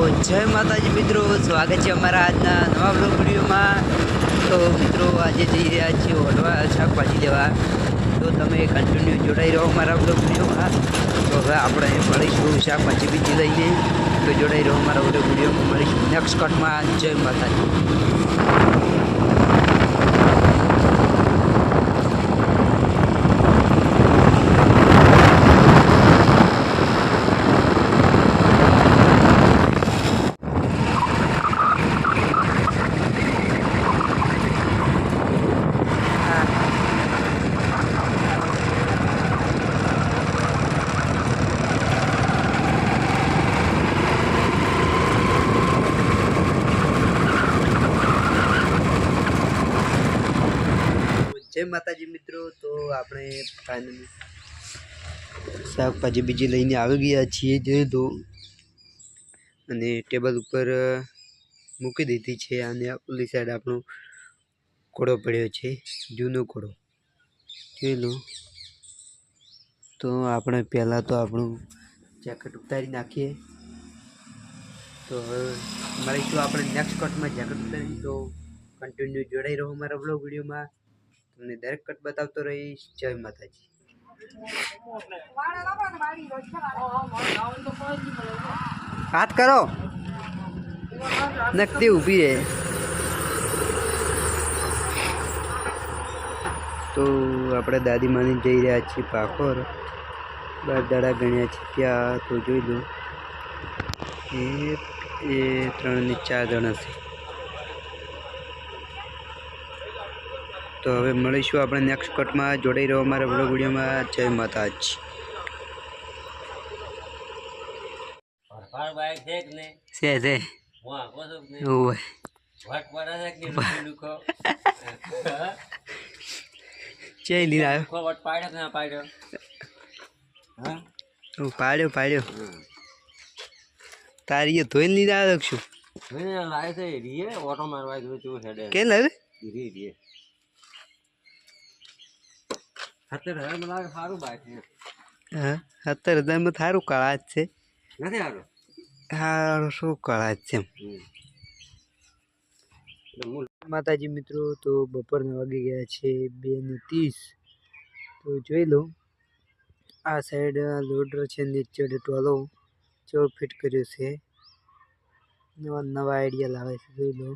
જય માતાજી મિત્રો, સ્વાગત છે અમારા આજના નવા બ્લોગ વિડીયોમાં। તો મિત્રો આજે જઈ રહ્યા છીએ ઓઢવા શાકભાજી લેવા, તો તમે કન્ટિન્યુ જોડાઈ રહો અમારા બ્લોગ વિડીયોમાં। તો હવે આપણે મળીશું શાકભાજી બીજી લઈને, તો જોડાઈ રહો અમારા બ્લોગ વિડીયોમાં, મળીશું નેક્સ્ટ કટમાં। જય માતાજી। जय माताजी मित्रों, तो આપણે ફાઇનલી શાકભાજી બીજી લઈને આવી ગયા છીએ। જે દો અને ટેબલ ઉપર મૂકી દીધી છે, અને ઓલી સાઈડ આપણો કોડો પડ્યો છે, જૂનો કોડો જોઈ લો। તો આપણે પહેલાં તો આપણું જેકેટ ઉતારી નાખીએ, તો હવે મળીશું આપણે નેક્સ્ટ કટમાં જેકેટ ઉતારી। તો કન્ટિન્યુ જોડાઈ રહો મારા બ્લોગ વિડીયોમાં, તમને દરેક કટ બતાવતો રહીશ। જય માતાજી। હાથ કરો નકતી ઊભી રહે। તો આપણે દાદી માની જઈ રહ્યા છીએ પાકોર, 12 દાડા ગણ્યા છે ત્યાં। તો જોઈ લો, એ 3 ને 4 જણા છે। તો હવે મળીશું આપણે નેક્સ્ટ કટમાં, જોડાઈ રહો અમારા બ્લોગ વિડીયોમાં। જય માતાજી। છે ચે લીધા પાડ્યો તારી ધોઈને લીધા લખશું કે લાવે હા 70,000 થારું કળા જ છે, હારું શું કળા જ છે। માતાજી મિત્રો, તો બપોરના વાગી ગયા છે 2:30। તો જોઈ લો, આ સાઈડ લોડર છે, નીચે ટોલો ચો ફિટ કર્યો છે, નવા આઈડિયા લાવે છે, જોઈ લો।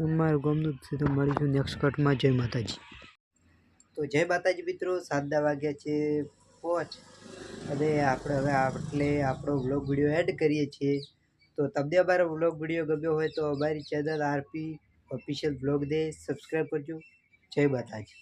અમારું ગામનું છે, તો મળીશું નેક્સ્ટ કટમાં। જય માતાજી। તો જય માતાજી મિત્રો, 7 વાગ્યા છે 5, અને આપણે હવે આપણો વ્લોગ વિડીયો એડ કરીએ છીએ। તો તમને અમારો વ્લોગ વિડીયો ગમ્યો હોય તો અમારી ચેનલ આરપી ઓફિશિયલ વ્લોગ દે સબસ્ક્રાઈબ કરજો। જય માતાજી।